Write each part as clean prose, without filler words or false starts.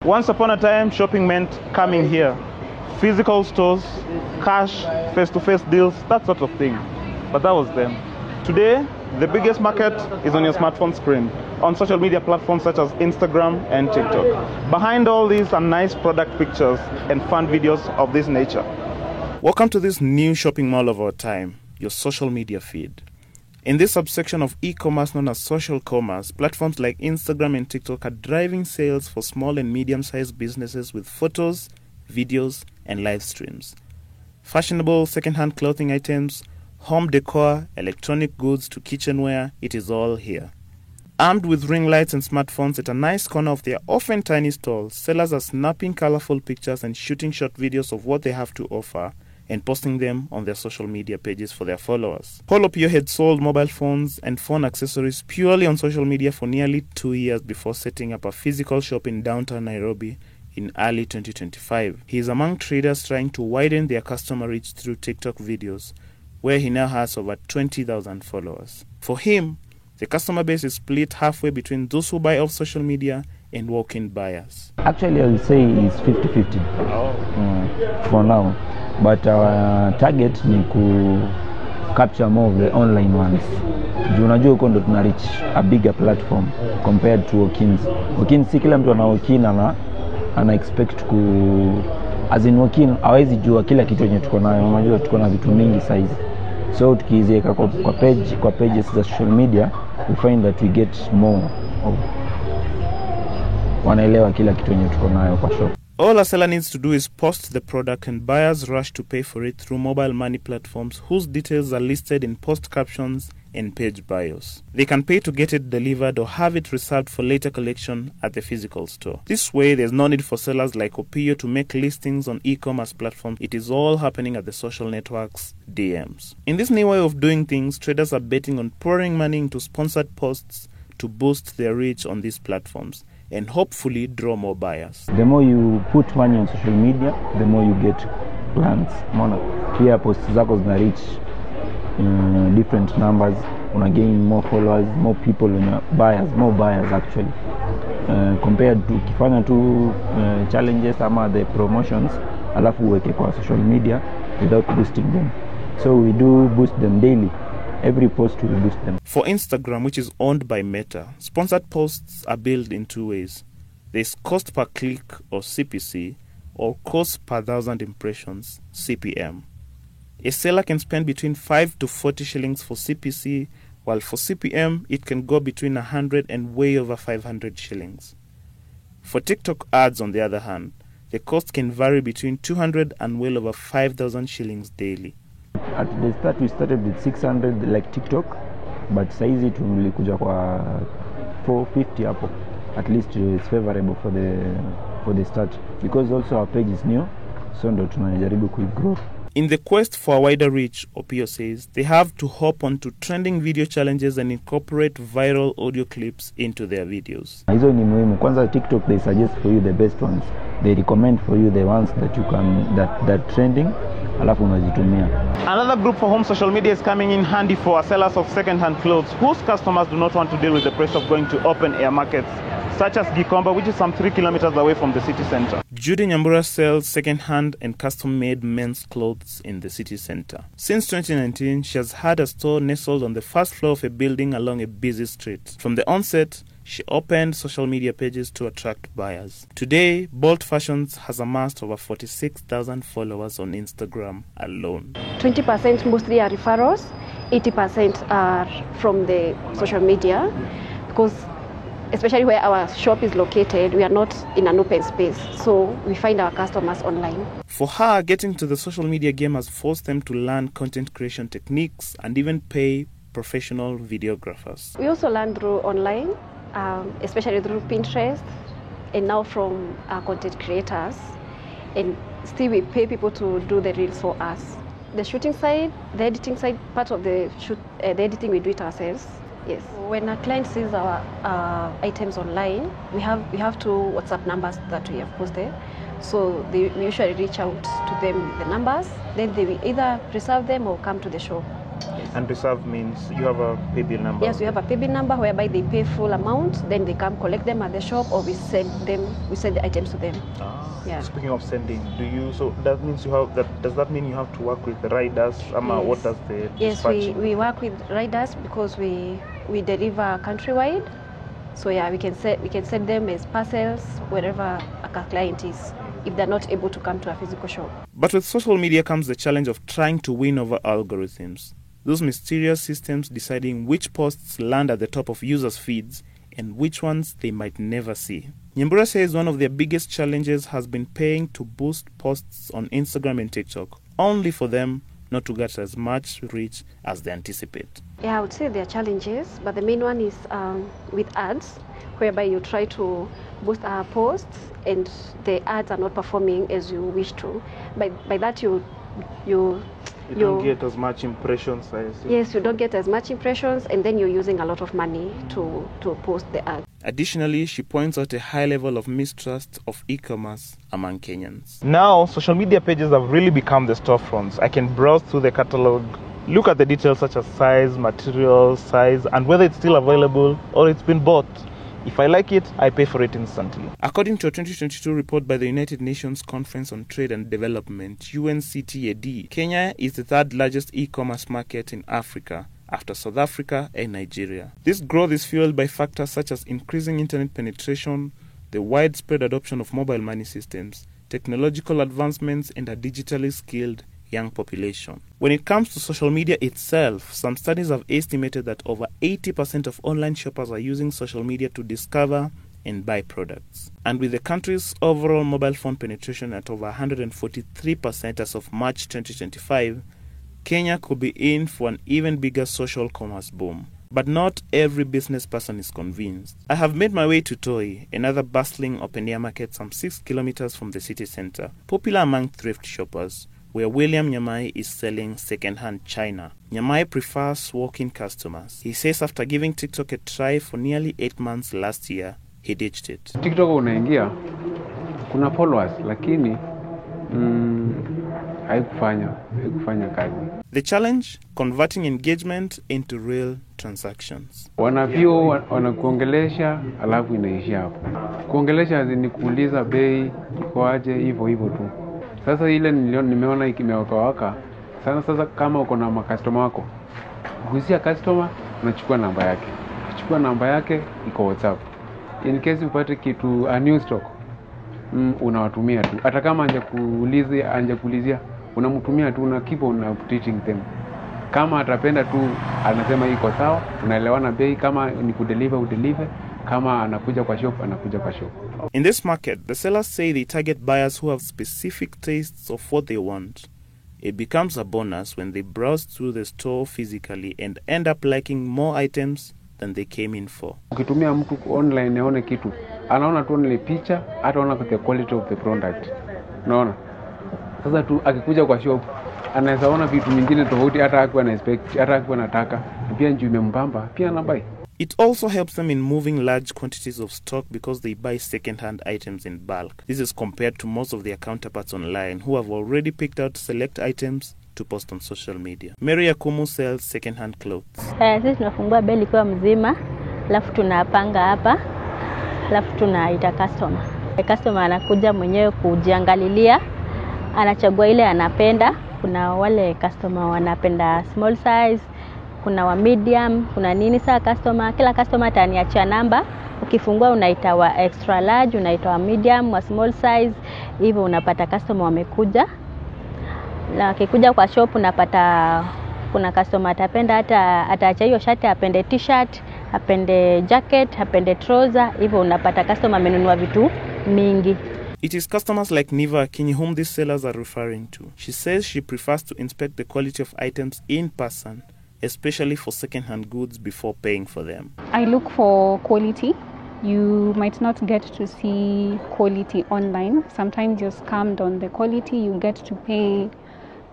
Once upon a time, shopping meant coming here. Physical stores, cash, face-to-face deals, that sort of thing. But that was then. Today, the biggest market is on your smartphone screen, on social media platforms such as Instagram and TikTok. Behind all these are nice product pictures and fun videos of this nature. Welcome to this new shopping mall of our time, your social media feed. In this subsection of e-commerce known as social commerce, platforms like Instagram and TikTok are driving sales for small and medium-sized businesses with photos, videos, and live streams. Fashionable second-hand clothing items, home decor, electronic goods to kitchenware, it is all here. Armed with ring lights and smartphones at a nice corner of their often tiny stalls, sellers are snapping colorful pictures and shooting short videos of what they have to offer and posting them on their social media pages for their followers. Paulo Pio had sold mobile phones and phone accessories purely on social media for nearly 2 years before setting up a physical shop in downtown Nairobi in early 2025. He is among traders trying to widen their customer reach through TikTok videos, where he now has over 20,000 followers. For him, the customer base is split halfway between those who buy off social media and walk-in buyers. Actually, I would say it's 50-50 for now. But our target is to capture more of the online ones. Unajua huko ndo tuna reach a bigger platform compared to walk-ins. Walk-ins si kila mtu ana walk-in ana expect as in walk-in hawezi jua kila kitu yenye tuko nayo. Unajua tuko na vitu mingi size. So tukiziweka kwa pages za social media, we find that we get more of wanaelewa kila kitu yenye tuko nayo kwa shop. All a seller needs to do is post the product and buyers rush to pay for it through mobile money platforms whose details are listed in post captions and page bios. They can pay to get it delivered or have it reserved for later collection at the physical store. This way, there's no need for sellers like Opio to make listings on e-commerce platforms. It is all happening at the social networks' DMs. In this new way of doing things, traders are betting on pouring money into sponsored posts to boost their reach on these platforms and hopefully draw more buyers. The more you put money on social media, the more you get plans. Pia posts zako zina reach different numbers, una gain more followers, more people, more buyers actually. Compared to kifanya tu challenges ama the promotions, alafu uweke kwa social media without boosting them. So we do boost them daily. Every post will boost them. For Instagram, which is owned by Meta, sponsored posts are billed in two ways. There's cost per click or CPC, or cost per 1,000 impressions, CPM. A seller can spend between 5 to 40 shillings for CPC, while for CPM, it can go between 100 and way over 500 shillings. For TikTok ads, on the other hand, the cost can vary between 200 and well over 5,000 shillings daily. At the start, we started with 600 like TikTok, but saizi tulikuja kwa 450 hapo. At least it's favorable for the start, because also our page is new, so ndo tunajaribu kugrow. In the quest for a wider reach, Opio says, they have to hop onto trending video challenges and incorporate viral audio clips into their videos. Hizo ni muhimu. Kwanza TikTok, they suggest for you the best ones. They recommend for you the ones that you can that trending. Alafu unazitumia. Another group for whom social media is coming in handy for are sellers of second-hand clothes whose customers do not want to deal with the pressure of going to open-air markets, such as Gikomba, which is some 3 kilometers away from the city center. Judy Nyambura sells second-hand and custom-made men's clothes in the city center. Since 2019, she has had a store nestled on the first floor of a building along a busy street. From the onset, she opened social media pages to attract buyers. Today, Bolt Fashions has amassed over 46,000 followers on Instagram alone. 20% mostly are referrals, 80% are from the social media, because especially where our shop is located, we are not in an open space, so we find our customers online. For her, getting to the social media game has forced them to learn content creation techniques and even pay professional videographers. We also learn through online, especially through Pinterest, and now from content creators, and still we pay people to do the reels for us. The shooting side, the editing side, part of the the editing we do it ourselves. Yes. When a client sees our items online, we have two WhatsApp numbers that we have posted. So we usually reach out to them with the numbers. Then they will either reserve them or come to the shop. Yes. And reserve means you have a pay bill number? Yes, we have a pay bill number whereby they pay full amount, then they come collect them at the shop, or we send the items to them. Yeah. Speaking of sending, so that means does that mean you have to work with the riders? Yes. What does the Yes, we work with riders because we deliver countrywide. So yeah, we can send them as parcels wherever a client is, if they're not able to come to a physical shop. But with social media comes the challenge of trying to win over algorithms. Those mysterious systems deciding which posts land at the top of users' feeds and which ones they might never see. Nyambura says one of their biggest challenges has been paying to boost posts on Instagram and TikTok, only for them not to get as much reach as they anticipate. Yeah, I would say there are challenges, but the main one is with ads, whereby you try to boost our posts and the ads are not performing as you wish to. By that you don't get as much impressions, I see. Yes, you don't get as much impressions, and then you're using a lot of money to post the ad. Additionally, she points out a high level of mistrust of e-commerce among Kenyans. Now, social media pages have really become the storefronts. I can browse through the catalog, look at the details such as size, material, size, and whether it's still available or it's been bought. If I like it, I pay for it instantly. According to a 2022 report by the United Nations Conference on Trade and Development, UNCTAD, Kenya is the third largest e-commerce market in Africa after South Africa and Nigeria. This growth is fueled by factors such as increasing internet penetration, the widespread adoption of mobile money systems, technological advancements, and a digitally skilled young population. When it comes to social media itself, some studies have estimated that over 80% of online shoppers are using social media to discover and buy products. And with the country's overall mobile phone penetration at over 143% as of March 2025, Kenya could be in for an even bigger social commerce boom. But not every business person is convinced. I have made my way to Toi, another bustling open-air market some 6 kilometers from the city center, popular among thrift shoppers, where William Nyamai is selling second-hand china. Nyamai prefers walk-in customers. He says after giving TikTok a try for nearly 8 months last year, he ditched it. TikTok unaingia, kuna followers, lakini haikufanya kazi. The challenge? Converting engagement into real transactions. Wanavyo wanakuongelesha alafu inaishia hapo. Kuongelesha ni kuuliza bei, iko aje, hivyo tu. Sasa ile nimeona ikimewaka sana. Sasa kama uko na customer wako, ukisia customer unachukua namba yake. Ukichukua namba yake iko WhatsApp. In case upate kitu a new stock, unawatumia tu. Hata kama anje kuulizia, unamtumia tu, na keep on updating them. Kama atapenda tu anasema iko sawa, unaelewana bei, kama ni udeliver, kama anakuja kwa shop. In this market, the sellers say they target buyers who have specific tastes of what they want. It becomes a bonus when they browse through the store physically and end up liking more items than they came in for. Ukitumia mtu online aone kitu, anaona tu ile picha, ataona the quality of the product. Unaona? Sasa tu akikuja kwa shop, anaweza ona vitu vingine tofauti, hata hakuwa na expect, hata hakuwa anataka. Pia njoo imembamba, pia anabai. It also helps them in moving large quantities of stock because they buy second-hand items in bulk. This is compared to most of their counterparts online who have already picked out select items to post on social media. Mary Akumu sells second-hand clothes. Sisi tunafungua beli kwa mzima, alafu tunapanga hapa, alafu tunaita customer. Customer anakuja mwenyewe kujiangalilia, anachagua ile anapenda. Kuna wale customer wanapenda small size, kuna wa medium, kuna nini. Saa kila customer ataniachia namba. Ukifungua unaita wa extra large, unaita wa medium, wa small size, hivyo unapata customer wamekuja. Na akikuja kwa shop unapata kuna customer atapenda hata ataacha hiyo shati, apende t-shirt, apende jacket, apende trouser, hivyo unapata customer amenunua vitu mingi. It is customers like Niva Akinyi whom these sellers are referring to. She says she prefers to inspect the quality of items in person, especially for second-hand goods, before paying for them. I look for quality. You might not get to see quality online. Sometimes you're scammed on the quality. You get to pay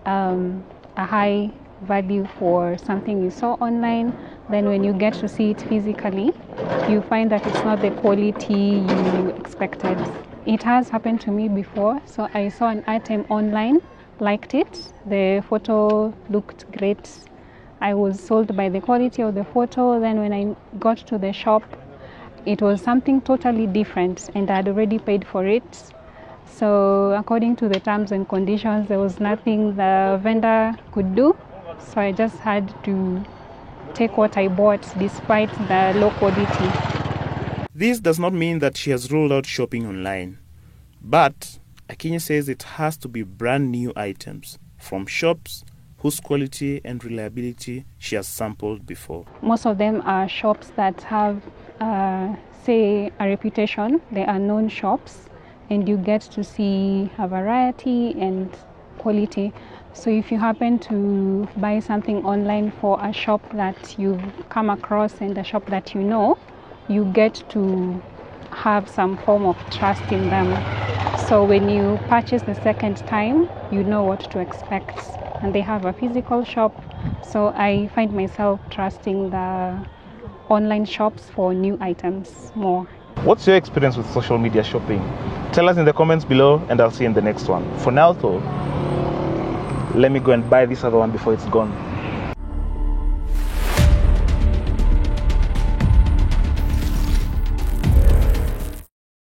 a high value for something you saw online. Then when you get to see it physically, you find that it's not the quality you expected. It has happened to me before. So I saw an item online, liked it. The photo looked great. I was sold by the quality of the photo. Then when I got to the shop, it was something totally different and I had already paid for it. So according to the terms and conditions, there was nothing the vendor could do. So I just had to take what I bought despite the low quality. This does not mean that she has ruled out shopping online. But Akinyi says it has to be brand new items from shops whose quality and reliability she has sampled before. Most of them are shops that have, say, a reputation. They are known shops and you get to see a variety and quality. So if you happen to buy something online for a shop that you've come across and a shop that you know, you get to have some form of trust in them. So when you purchase the second time, you know what to expect. And they have a physical shop, so I find myself trusting the online shops for new items more. What's your experience with social media shopping? Tell us in the comments below and I'll see you in the next one. For now though, let me go and buy this other one before it's gone.